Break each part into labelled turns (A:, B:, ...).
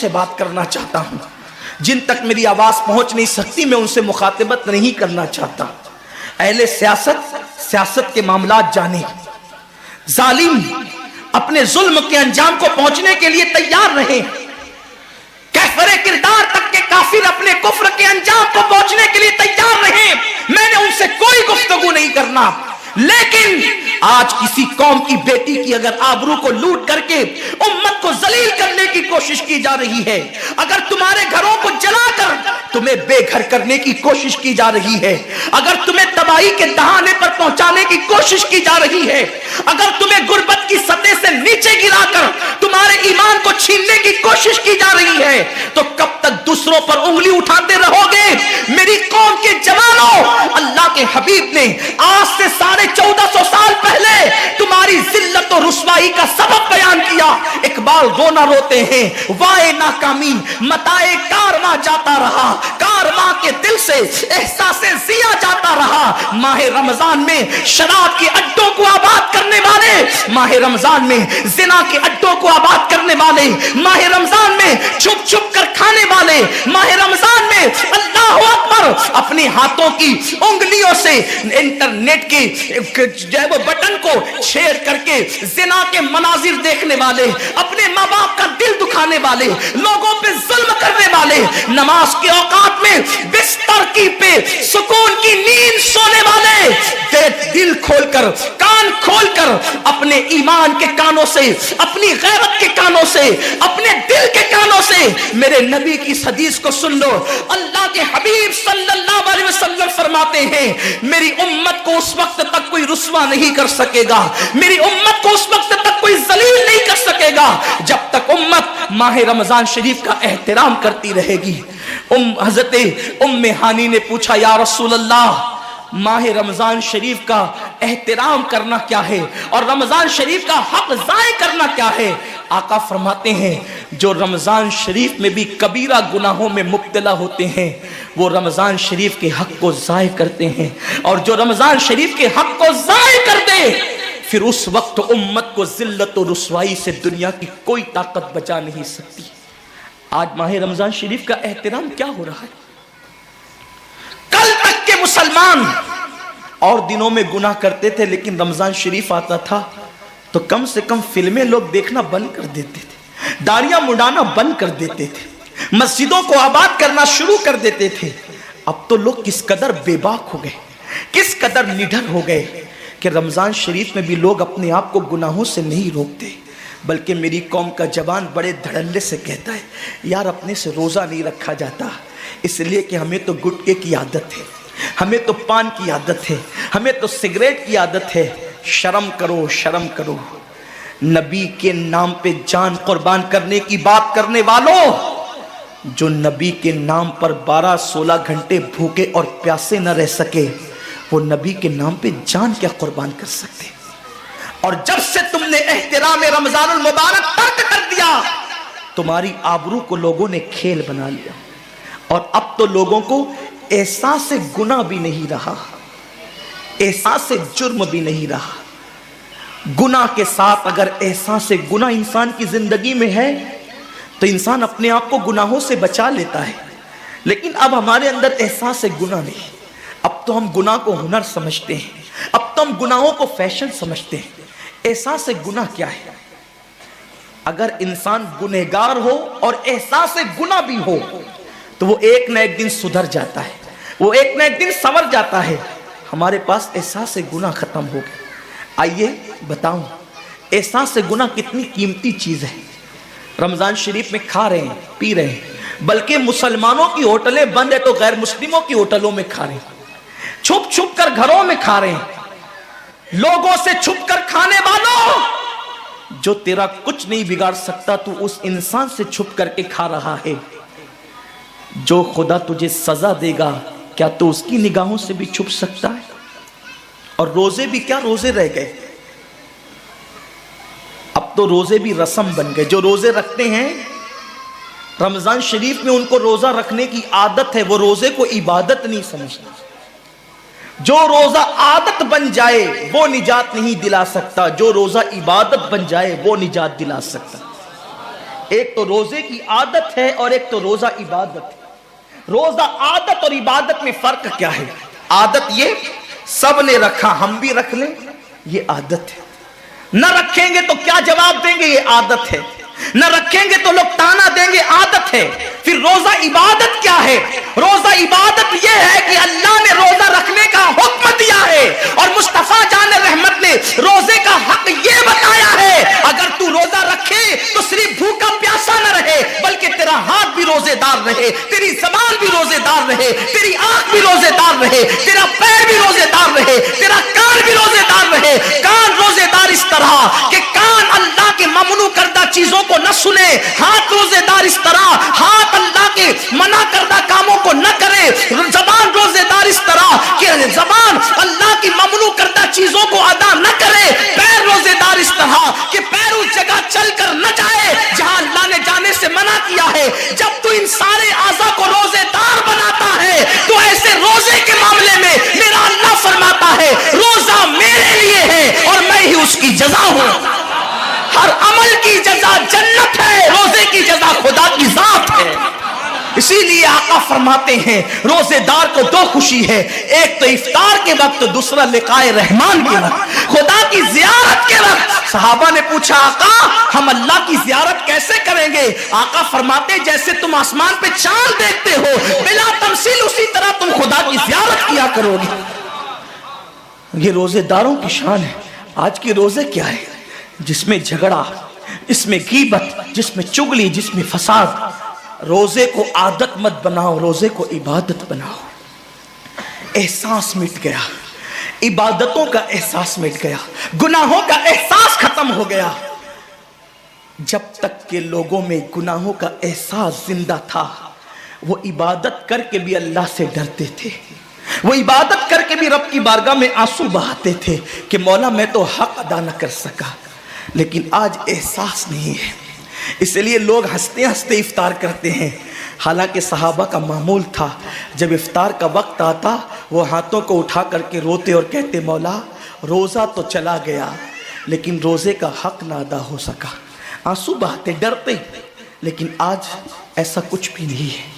A: سے بات کرنا چاہتا ہوں، جن تک میری آواز پہنچ نہیں سکتی میں ان سے مخاطبت نہیں کرنا چاہتا۔ اہل سیاست کے معاملات جانے، ظالم اپنے ظلم کے انجام کو پہنچنے کے لیے تیار رہے، کفر کردار تک کے کافر اپنے کفر کے انجام کو پہنچنے کے لیے تیار رہے، میں نے ان سے کوئی گفتگو نہیں کرنا۔ لیکن آج کسی قوم کی بیٹی کی اگر آبرو کو لوٹ کر کے امت کو ذلیل کرنے کی کوشش کی جا رہی ہے، اگر تمہارے گھروں کو جلا کر تمہیں بے گھر کرنے کی کوشش کی جا رہی ہے، اگر تمہیں تباہی کے دہانے پر پہنچانے کی کوشش کی جا رہی ہے، اگر تمہیں غربت کی سطح سے نیچے گرا کر تمہارے ایمان کو چھیننے کی کوشش کی جا رہی ہے، تو کب تک دوسروں پر انگلی اٹھاتے رہو گے؟ میری قوم کے جوانوں، اللہ کے حبیب نے آج سے 1450 سال پہلے تمہاری ذلت و رسوائی کا سبب بیان کیا۔ اقبال رونا روتے ہیں، وائے ناکامی متائے کارواں جاتا رہا، کارواں کے دل سے احساس ضیا جاتا رہا۔ ماہ رمضان میں شراب کے اڈوں کو آباد کرنے والے، ماہ رمضان میں زنا کے اڈوں کو آباد کرنے والے، ماہ رمضان میں چھپ چھپ کر کھانے والے، ماہ رمضان میں اللہ اکبر اپنے ہاتھوں کی انگلیوں سے انٹرنیٹ کی جو ہے وہ بٹن کو چھیڑ کر کے زنا کے مناظر دیکھنے والے، اپنے ماں باپ کا دل دکھانے والے، لوگوں پہ ظلم کرنے والے، نماز کے اوقات میں بستر کی پہ سکون کی نیند سونے والے، دل کھول کر کان کھول کر اپنے ایمان کے کانوں سے، اپنی غیرت کے کانوں سے، اپنے دل کے کانوں سے میرے نبی کی حدیث کو سن لو۔ اللہ کے حبیب صلی اللہ علیہ وسلم فرماتے ہیں میری امت کو اس وقت تک کوئی رسوا نہیں کر سکے گا، میری امت کو اس وقت تک کوئی ذلیل نہیں کر سکے گا جب تک امت ماہ رمضان شریف کا احترام کرتی رہے گی۔ حضرت ام ہانی نے پوچھا یا رسول اللہ، ماہ رمضان شریف کا احترام کرنا کیا ہے اور رمضان شریف کا حق ضائع کرنا کیا ہے؟ آقا فرماتے ہیں جو رمضان شریف میں بھی کبیرہ گناہوں میں مبتلا ہوتے ہیں وہ رمضان شریف کے حق کو ضائع کرتے ہیں، اور جو رمضان شریف کے حق کو ضائع کر دے پھر اس وقت امت کو ذلت و رسوائی سے دنیا کی کوئی طاقت بچا نہیں سکتی۔ آج ماہ رمضان شریف کا احترام کیا ہو رہا ہے؟ کل تک کے مسلمان اور دنوں میں گناہ کرتے تھے، لیکن رمضان شریف آتا تھا تو کم سے کم فلمیں لوگ دیکھنا بند کر دیتے تھے، داڑیاں مڈانا بند کر دیتے تھے، مسجدوں کو آباد کرنا شروع کر دیتے تھے۔ اب تو لوگ کس قدر بے باک ہو گئے، کس قدر نڈر ہو گئے کہ رمضان شریف میں بھی لوگ اپنے آپ کو گناہوں سے نہیں روکتے، بلکہ میری قوم کا جوان بڑے دھڑلے سے کہتا ہے یار اپنے سے روزہ نہیں رکھا جاتا، اس لیے کہ ہمیں تو گٹکے کی عادت ہے، ہمیں تو پان کی عادت ہے، ہمیں تو سگریٹ کی عادت ہے۔ شرم کرو، شرم کرو، نبی کے نام پہ جان قربان کرنے کی بات کرنے والوں، جو نبی کے نام پر 12-16 گھنٹے بھوکے اور پیاسے نہ رہ سکے وہ نبی کے نام پہ جان کیا قربان کر سکتے؟ اور جب سے تم نے احترام رمضان المبارک ترک کر دیا تمہاری آبرو کو لوگوں نے کھیل بنا لیا، اور اب تو لوگوں کو احساس گناہ بھی نہیں رہا، احساس جرم بھی نہیں رہا۔ گناہ کے ساتھ اگر احساس گناہ انسان کی زندگی میں ہے تو انسان اپنے آپ کو گناہوں سے بچا لیتا ہے، لیکن اب ہمارے اندر احساس گناہ نہیں، اب تو ہم گناہ کو ہنر سمجھتے ہیں، اب تو ہم گناہوں کو فیشن سمجھتے ہیں۔ احساس گناہ کیا ہے؟ اگر انسان گنہگار ہو اور احساس گناہ بھی ہو تو وہ ایک نہ ایک دن سدھر جاتا ہے، وہ ایک نہ ایک دن سنور جاتا ہے۔ ہمارے پاس احساس گناہ ختم ہو گیا۔ آئیے بتاؤں احساس گناہ کتنی قیمتی چیز ہے۔ رمضان شریف میں کھا رہے ہیں، پی رہے ہیں، بلکہ مسلمانوں کی ہوٹلیں بند ہے تو غیر مسلموں کی ہوٹلوں میں کھا رہے ہیں، چھپ چھپ کر گھروں میں کھا رہے ہیں۔ لوگوں سے چھپ کر کھانے والوں، جو تیرا کچھ نہیں بگاڑ سکتا تو اس انسان سے چھپ کر کے کھا رہا ہے۔ جو خدا تجھے سزا دے گا کیا تو اس کی نگاہوں سے بھی چھپ سکتا ہے؟ اور روزے بھی کیا روزے رہ گئے، اب تو روزے بھی رسم بن گئے۔ جو روزے رکھتے ہیں رمضان شریف میں ان کو روزہ رکھنے کی عادت ہے، وہ روزے کو عبادت نہیں سمجھتے۔ جو روزہ عادت بن جائے وہ نجات نہیں دلا سکتا، جو روزہ عبادت بن جائے وہ نجات دلا سکتا۔ ایک تو روزے کی عادت ہے اور ایک تو روزہ عبادت ہے. روزہ عادت اور عبادت میں فرق کیا ہے؟ عادت یہ سب نے رکھا ہم بھی رکھ لیں، یہ عادت ہے. نہ رکھیں گے تو کیا جواب دیں گے، یہ عادت ہے. نہ رکھیں گے تو لوگ تانا دیں گے، عادت ہے. پھر روزہ عبادت کیا ہے؟ روزہ عبادت یہ ہے کہ اللہ نے روزہ رکھنے کا حکم دیا ہے اور مصطفیٰ جان رحمت نے روزے کا حق یہ بتایا ہے اگر تو روزہ رکھے تو صرف بھوکا پیاسا نہ رہے بلکہ تیرا ہاتھ بھی روزے دار رہے، تیری زبان بھی روزے دار رہے، تیری آنکھ بھی روزے دار رہے، تیرا پیر بھی روزے دار رہے، تیرا کان بھی روزے دار رہے. کان روزے دار اس طرح کہ کان اللہ کے ممنوع کردہ چیزوں کو نہ سنے، ہاتھ روزے دار اس طرح ہاتھ اللہ کے منع کردہ کاموں کو نہ کرے، زبان روزے دار اس طرح کہ زبان اللہ کی ممنوع کردہ چیزوں کو ادا نہ کرے، پیر روزے دار اس طرح کہ پیر اس جگہ چل کر نہ جائے جہاں اللہ نے جانے سے منع کیا ہے. جب تو ان سارے اعضاء کو روزے دار بناتا ہے تو ایسے روزے کے معاملے میں میرا اللہ فرماتا ہے روزہ میرے لیے ہے اور میں ہی اس کی جزا ہوں. ہر عمل کی جزا جنت ہے، روزے کی جزا خدا کی ذات ہے. اسی لیے آقا فرماتے ہیں روزے دار کو دو خوشی ہے، ایک تو افطار کے وقت، دوسرا لقائے رحمان کے وقت، خدا کی زیارت کے وقت. صحابہ نے پوچھا آقا ہم اللہ کی زیارت کیسے کریں گے؟ آقا فرماتے جیسے تم آسمان پہ چاند دیکھتے ہو بلا تمثیل اسی طرح تم خدا کی زیارت کیا کرو گے. یہ روزے داروں کی شان ہے. آج کے روزے کیا ہے؟ جس میں جھگڑا، جس میں غیبت، جس میں چگلی، جس میں فساد. روزے کو عادت مت بناؤ، روزے کو عبادت بناؤ. احساس مٹ گیا، عبادتوں کا احساس مٹ گیا، گناہوں کا احساس ختم ہو گیا. جب تک کہ لوگوں میں گناہوں کا احساس زندہ تھا وہ عبادت کر کے بھی اللہ سے ڈرتے تھے، وہ عبادت کر کے بھی رب کی بارگاہ میں آنسو بہاتے تھے کہ مولا میں تو حق ادا نہ کر سکا. لیکن آج احساس نہیں ہے، اس لیے لوگ ہنستے ہنستے افطار کرتے ہیں. حالانکہ صحابہ کا معمول تھا جب افطار کا وقت آتا وہ ہاتھوں کو اٹھا کر کے روتے اور کہتے مولا روزہ تو چلا گیا لیکن روزے کا حق نہ ادا ہو سکا. آنسو بہاتے، ڈرتے. لیکن آج ایسا کچھ بھی نہیں ہے.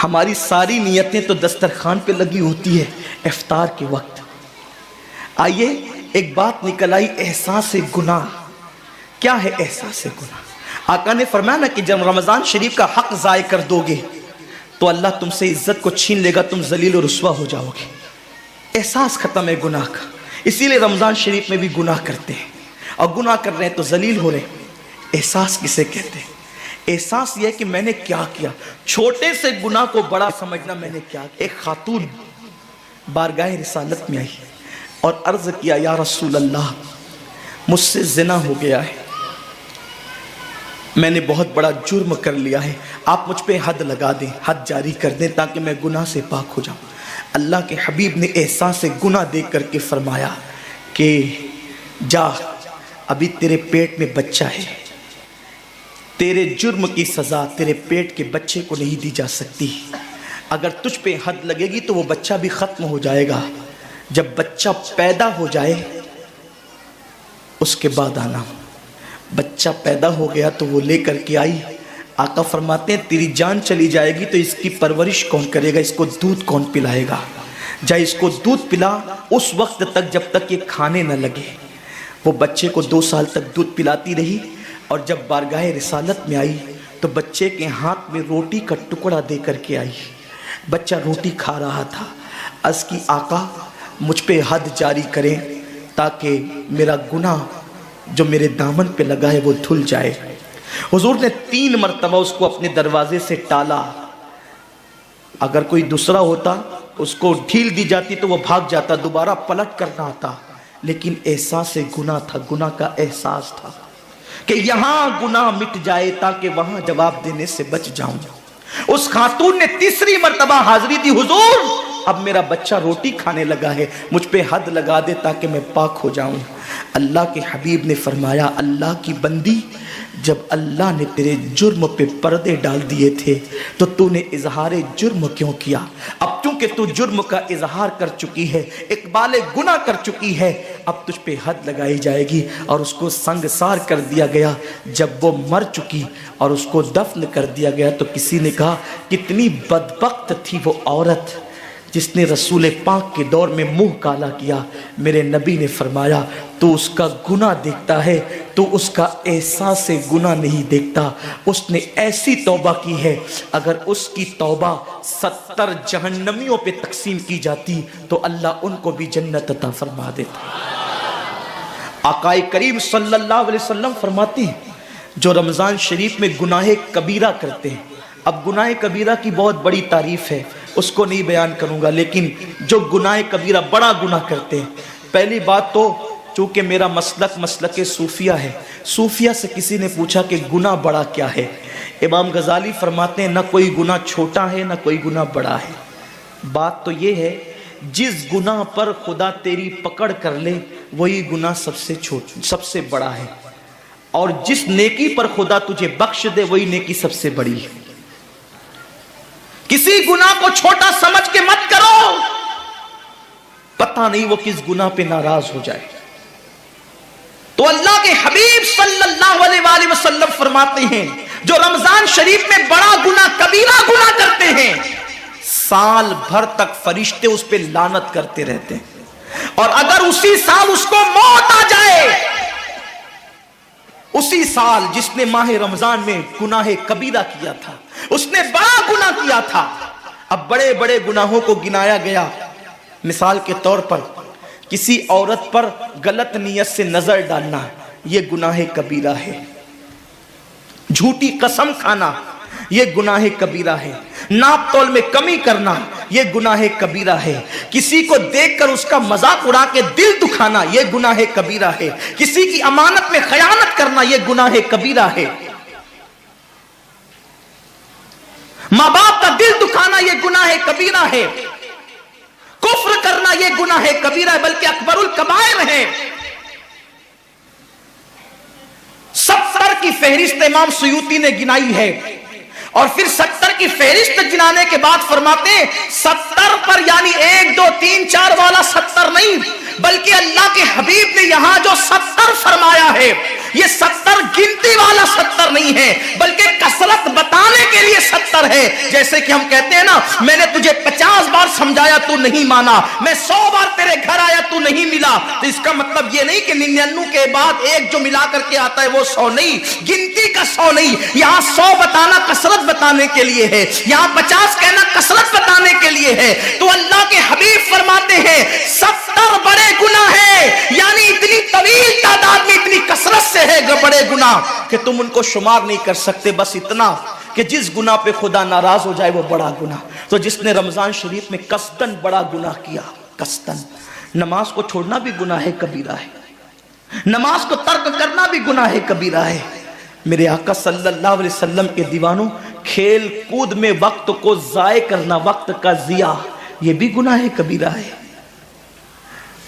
A: ہماری ساری نیتیں تو دسترخوان پہ لگی ہوتی ہے افطار کے وقت. آئیے ایک بات نکل آئی، احساس گناہ. کیا ہے احساس گناہ؟ آقا نے فرمایا نا کہ جب رمضان شریف کا حق ضائع کر دو گے تو اللہ تم سے عزت کو چھین لے گا، تم ذلیل و رسوا ہو جاؤ گے. احساس ختم ہے گناہ کا. اسی لیے رمضان شریف میں بھی گناہ کرتے ہیں اور گناہ کر رہے ہیں تو ذلیل ہو رہے ہیں. احساس کسے کہتے ہیں؟ احساس یہ کہ میں نے کیا کیا. چھوٹے سے گناہ کو بڑا سمجھنا میں نے کیا. ایک خاتون بارگاہ رسالت میں آئی اور عرض کیا یا رسول اللہ مجھ سے زنا ہو گیا ہے، میں نے بہت بڑا جرم کر لیا ہے، آپ مجھ پہ حد لگا دیں، حد جاری کر دیں تاکہ میں گناہ سے پاک ہو جاؤں. اللہ کے حبیب نے احساس گناہ دیکھ کر کے فرمایا کہ جا ابھی تیرے پیٹ میں بچہ ہے، تیرے جرم کی سزا تیرے پیٹ کے بچے کو نہیں دی جا سکتی. اگر تجھ پہ حد لگے گی تو وہ بچہ بھی ختم ہو جائے گا. جب بچہ پیدا ہو جائے اس کے بعد آنا. بچہ پیدا ہو گیا تو وہ لے کر کے آئی. آقا فرماتے ہیں تیری جان چلی جائے گی تو اس کی پرورش کون کرے گا، اس کو دودھ کون پلائے گا؟ جا اس کو دودھ پلا اس وقت تک جب تک یہ کھانے نہ لگے. وہ بچے کو 2 سال تک دودھ پلاتی رہی اور جب بارگاہ رسالت میں آئی تو بچے کے ہاتھ میں روٹی کا ٹکڑا دے کر کے آئی. بچہ روٹی کھا رہا تھا. عرض کی آقا مجھ پہ حد جاری کریں تاکہ میرا گناہ جو میرے دامن پہ لگا ہے وہ دھل جائے. حضور نے 3 مرتبہ اس کو اپنے دروازے سے ٹالا. اگر کوئی دوسرا ہوتا اس کو ڈھیل دی جاتی تو وہ بھاگ جاتا، دوبارہ پلٹ کرنا آتا. لیکن احساس گناہ تھا، گناہ کا احساس تھا کہ یہاں گناہ مٹ جائے تاکہ وہاں جواب دینے سے بچ جاؤں. اس خاتون نے 3 مرتبہ حاضری دی، حضور اب میرا بچہ روٹی کھانے لگا ہے، مجھ پہ حد لگا دے تاکہ میں پاک ہو جاؤں. اللہ کے حبیب نے فرمایا اللہ کی بندی جب اللہ نے تیرے جرم پہ پردے ڈال دیے تھے تو تو نے اظہار جرم کیوں کیا؟ اب چونکہ تو جرم کا اظہار کر چکی ہے، اقبال گناہ کر چکی ہے، اب تجھ پہ حد لگائی جائے گی۔ اور اس کو سنگسار کر دیا گیا۔ جب وہ مر چکی اور اس کو دفن کر دیا گیا تو کسی نے کہا کتنی بدبخت تھی وہ عورت جس نے رسول پاک کے دور میں منہ کالا کیا۔ میرے نبی نے فرمایا تو اس کا گناہ دیکھتا ہے، تو اس کا احساس گناہ نہیں دیکھتا۔ اس نے ایسی توبہ کی ہے، اگر اس کی توبہ 70 جہنمیوں پہ تقسیم کی جاتی تو اللہ ان کو بھی جنت عطا فرما دیتا۔ آقا کریم صلی اللہ علیہ وسلم فرماتے ہیں جو رمضان شریف میں گناہ کبیرہ کرتے ہیں، اب گناہ کبیرہ کی بہت بڑی تعریف ہے، اس کو نہیں بیان کروں گا، لیکن جو گناہ کبیرہ بڑا گناہ کرتے ہیں، پہلی بات تو چونکہ میرا مسلک صوفیہ ہے، صوفیہ سے کسی نے پوچھا کہ گناہ بڑا کیا ہے؟ امام غزالی فرماتے ہیں نہ کوئی گناہ چھوٹا ہے نہ کوئی گناہ بڑا ہے، بات تو یہ ہے جس گناہ پر خدا تیری پکڑ کر لے وہی گناہ سب سے بڑا ہے، اور جس نیکی پر خدا تجھے بخش دے وہی نیکی سب سے بڑی ہے۔ کسی گناہ کو چھوٹا سمجھ کے مت کرو، پتہ نہیں وہ کس گناہ پہ ناراض ہو جائے۔ تو اللہ کے حبیب صلی اللہ علیہ وآلہ وسلم فرماتے ہیں جو رمضان شریف میں بڑا گناہ کبیرہ گناہ کرتے ہیں، سال بھر تک فرشتے اس پہ لعنت کرتے رہتے ہیں، اور اگر اسی سال اس کو موت آ جائے، اسی سال جس نے ماہ رمضان میں گناہ کبیرہ کیا تھا، اس نے بڑا گناہ کیا تھا، اب بڑے بڑے گناہوں کو گنایا گیا۔ مثال کے طور پر کسی عورت پر غلط نیت سے نظر ڈالنا یہ گناہ کبیرہ ہے، جھوٹی قسم کھانا یہ گناہ کبیرہ ہے، ناپ تول میں کمی کرنا یہ گناہ کبیرہ ہے، کسی کو دیکھ کر اس کا مذاق اڑا کے دل دکھانا یہ گناہ کبیرہ ہے، کسی کی امانت میں خیانت کرنا یہ گناہ کبیرہ ہے، ماں باپ کا دل دکھانا یہ گناہ کبیرہ ہے، کفر کرنا یہ گناہ کبیرہ ہے، بلکہ اکبر الکبائر ہے۔ 70 کی فہرست امام سیوطی نے گنائی ہے، اور پھر 70 کی فہرست گنانے کے بعد فرماتے ہیں 70 پر یعنی 1 2 3 4 والا 70 نہیں، بلکہ اللہ کے حبیب نے یہاں جو 70 فرمایا ہے یہ 70 گنتی والا 70 نہیں ہے، بلکہ کثرت بتانے کے لیے 70 ہے۔ جیسے کہ ہم کہتے ہیں نا میں نے تجھے 50 بار سمجھایا تو نہیں مانا، میں 100 بار تیرے گھر آیا تو نہیں ملا، تو اس کا مطلب یہ نہیں کہ 99 کے بعد ایک جو ملا کر کے آتا ہے وہ 100 نہیں، گنتی کا 100 نہیں، یہاں 100 بتانا کثرت بتانے کے لیے ہے، یہاں 50 کہنا کثرت بتانے کے لیے ہے۔ تو اللہ کے حبیب فرماتے ہیں 70 بڑے گناہ ہیں، یعنی اتنی طویل تعداد میں اتنی کثرت سے ہے بڑے گناہ کہ تم ان کو شمار نہیں کر سکتے، بس اتنا کہ جس گناہ پہ خدا ناراض ہو جائے وہ بڑا گناہ۔ تو جس نے رمضان شریف میں قصدن بڑا گناہ کیا، قصدن، نماز کو چھوڑنا بھی گناہ کبیرہ ہے، نماز کو ترک کرنا بھی گناہ کبیرہ ہے۔ میرے آقا صلی اللہ علیہ وسلم کے دیوانوں، کھیل کود میں وقت کو ضائع کرنا، وقت کا ضیاع، یہ بھی گناہ کبیرہ ہے۔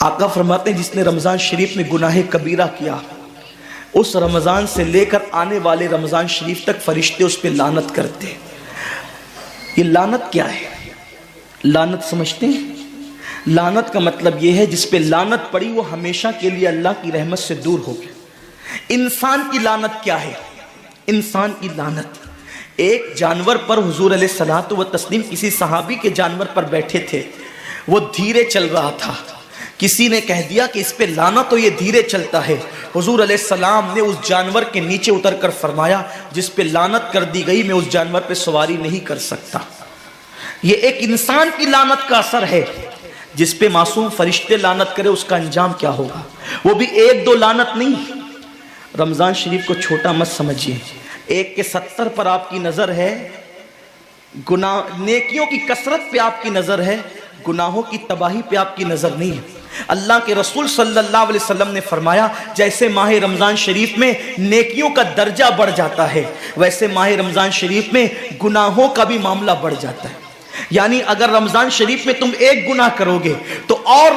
A: آقا فرماتے ہیں جس نے رمضان شریف میں گناہ کبیرہ کیا، اس رمضان سے لے کر آنے والے رمضان شریف تک فرشتے اس پہ لعنت کرتے ہیں۔ یہ لعنت کیا ہے؟ لعنت سمجھتے ہیں؟ لعنت کا مطلب یہ ہے جس پہ لعنت پڑی وہ ہمیشہ کے لیے اللہ کی رحمت سے دور ہو گیا۔ انسان کی لعنت کیا ہے؟ انسان کی لعنت، ایک جانور پر حضور علیہ الصلوۃ والتسلیم کسی صحابی کے جانور پر بیٹھے تھے، وہ دھیرے چل رہا تھا، کسی نے کہہ دیا کہ اس پہ لعنت تو یہ دھیرے چلتا ہے، حضور علیہ السلام نے اس جانور کے نیچے اتر کر فرمایا جس پہ لعنت کر دی گئی میں اس جانور پہ سواری نہیں کر سکتا۔ یہ ایک انسان کی لعنت کا اثر ہے، جس پہ معصوم فرشتے لعنت کرے اس کا انجام کیا ہوگا، وہ بھی 1 2 لعنت نہیں۔ رمضان شریف کو چھوٹا مت سمجھیے، 1 کے 70 پر آپ کی نظر ہے، گناہ نیکیوں کی کثرت پہ آپ کی نظر ہے، گناہوں کی تباہی پہ آپ کی نظر نہیں ہے۔ اللہ کے رسول صلی اللہ علیہ وسلم نے فرمایا جیسے ماہ رمضان شریف میں نیکیوں کا درجہ بڑھ جاتا ہے، ویسے ماہ رمضان شریف میں گناہوں کا بھی معاملہ بڑھ جاتا ہے۔ یعنی اگر رمضان شریف میں تم ایک گناہ کرو گے تو اور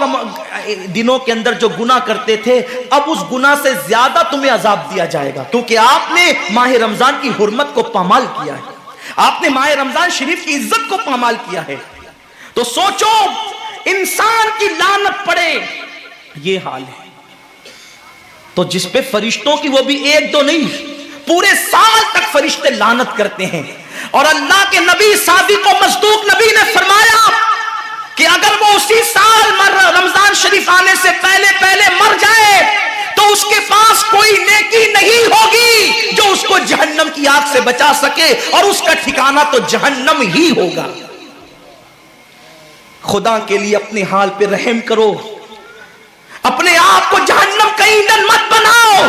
A: دنوں کے اندر جو گناہ کرتے تھے اب اس گناہ سے زیادہ تمہیں عذاب دیا جائے گا، کیونکہ آپ نے ماہ رمضان کی حرمت کو پامال کیا ہے، آپ نے ماہ رمضان شریف کی عزت کو پامال کیا ہے۔ تو سوچو انسان کی لعنت پڑے، یہ حال ہے تو جس پہ فرشتوں کی وہ بھی ایک دو نہیں پورے سال تک فرشتے لعنت کرتے ہیں۔ اور اللہ کے نبی صادق و مصدوق نبی نے فرمایا کہ اگر وہ اسی سال رمضان شریف آنے سے پہلے مر جائے تو اس کے پاس کوئی نیکی نہیں ہوگی جو اس کو جہنم کی آگ سے بچا سکے، اور اس کا ٹھکانہ تو جہنم ہی ہوگا۔ خدا کے لیے اپنے حال پہ رحم کرو، اپنے آپ کو جہنم کا ایندھن مت بناؤ۔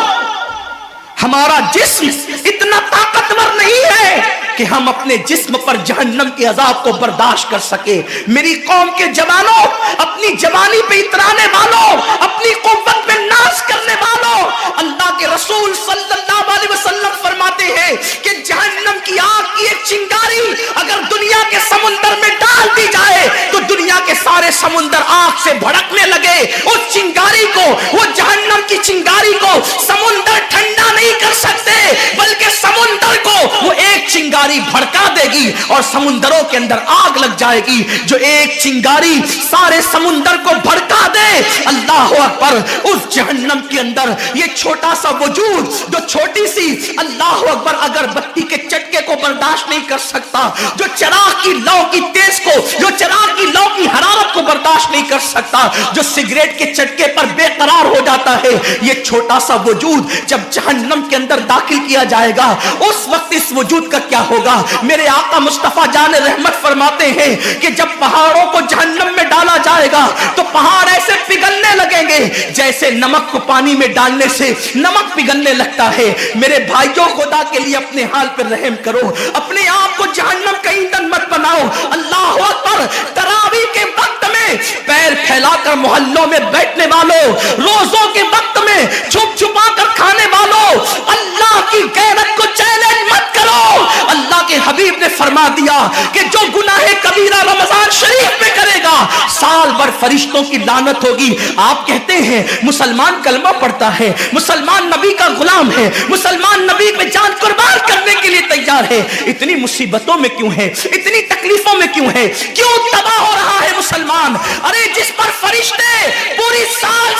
A: ہمارا جسم اتنا طاقتور نہیں ہے کہ ہم اپنے جسم پر جہنم کے عذاب کو برداشت کر سکے۔ میری قوم کے جوانوں، اپنی جوانی پہ اترانے والوں، اپنی قوت پہ ناز کرنے والوں، اللہ کے رسول صلی اللہ علیہ وسلم فرماتے ہیں کہ جہنم کی آگ کی ایک چنگاری اگر دنیا کے سمندر میں ڈال دی جائے تو دنیا کے سارے سمندر آگ سے بھڑکنے لگے۔ اس چنگاری کو، وہ جہنم کی چنگاری کو سمندر ٹھنڈا نہیں کر سکتے، بلکہ سمندر کو وہ ایک چنگاری بھڑکا دے گی اور سمندروں کے اندر آگ لگ جائے گی۔ جو ایک چنگاری سارے سمندر کو بھڑکا دے، اللہ اکبر، اس جہنم کے اندر یہ چھوٹا سا وجود جو چھوٹی سی، اللہ اکبر، اگر بتی کے چٹکے کو برداشت نہیں کر سکتا، جو چراغ کی لو کی تیز کو، جو چراغ کی لو کی حرارت کو برداشت نہیں کر سکتا، جو سگریٹ کے چٹکے پر بے قرار ہو جاتا ہے، یہ چھوٹا سا وجود جب جہنم کے اندر داخل کیا جائے گا اس وقت اس وجود کا کیا ہوگا؟ میرے آقا مصطفیٰ جان رحمت فرماتے ہیں کہ جب پہاڑوں کو جہنم میں ڈالا جائے گا تو پہاڑ ایسے پگھلنے لگیں گے جیسے نمک کو پانی میں ڈالنے سے نمک پگھلنے لگتا ہے۔ میرے بھائیوں، خدا کے لیے اپنے حال پر رحم کرو، اپنے آپ کو جہنم کا ایندھن مت بناؤ۔ اللہ اکبر، تراویح کے وقت میں پیر پھیلا کر محلوں میں بیٹھنے والوں، روزوں کے وقت میں چھپ چھپا کر کھانے والوں، اللہ کی غیرت کو چیلنج مت کرو۔ اللہ کے حبیب نے فرما دیا کہ جو گناہ کبیرہ رمضان شریف میں کرے گا سال بھر فرشتوں کی لعنت ہوگی۔ آپ کہتے ہیں مسلمان کلمہ پڑھتا ہے، مسلمان نبی کا غلام ہے، مسلمان نبی پہ جان قربان کرنے کے لیے تیار ہے، اتنی مصیبتوں میں کیوں ہے، اتنی تکلیفوں میں کیوں ہے، کیوں تباہ ہو رہا ہے مسلمان؟ ارے جس پر فرشتے پوری سال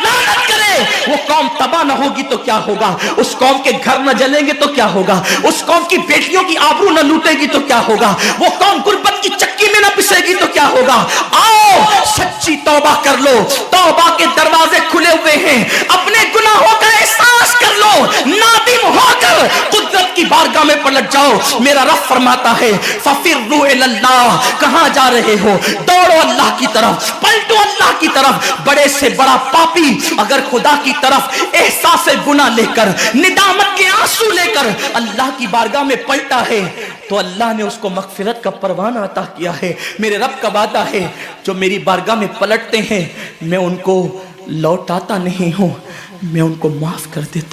A: لعنت کرے وہ قوم تباہ نہ ہوگی تو کیا ہوگا؟ اس قوم کے گھر نہ جلیں گے تو کیا ہوگا؟ اس قوم کی بیٹیوں کی آبرو نہ لوٹے گی تو کیا ہوگا؟ وہ قوم غربت کی چکی میں نہ پسے گی تو کیا ہوگا؟ آؤ سچی توبہ کر لو، توبہ کے دروازے کھلے ہوئے ہیں، اپنے گناہوں کا احساس کر لو، نادم ہو کر قدرت کی بارگاہ میں پلٹ جاؤ۔ میرا رب فرماتا ہے فَفِرُّوا إِلَى اللَّهِ، کہاں جا رہے ہو؟ دوڑو اللہ کی طرف، پلٹو اللہ کی طرف۔ بڑے سے بڑا پاپی اگر خدا کی طرف احساس گناہ لے کر، ندامت کے آنسو لے کر اللہ کی بارگاہ میں پلٹا ہے تو اللہ نے اس کو مغفرت کا پروانہ عطا کیا ہے۔ میرے رب کا وعدہ ہے جو میری بارگاہ میں پلٹتے ہیں میں ان کو لوٹاتا نہیں ہوں، میں ان کو معاف کر دیتا ہوں۔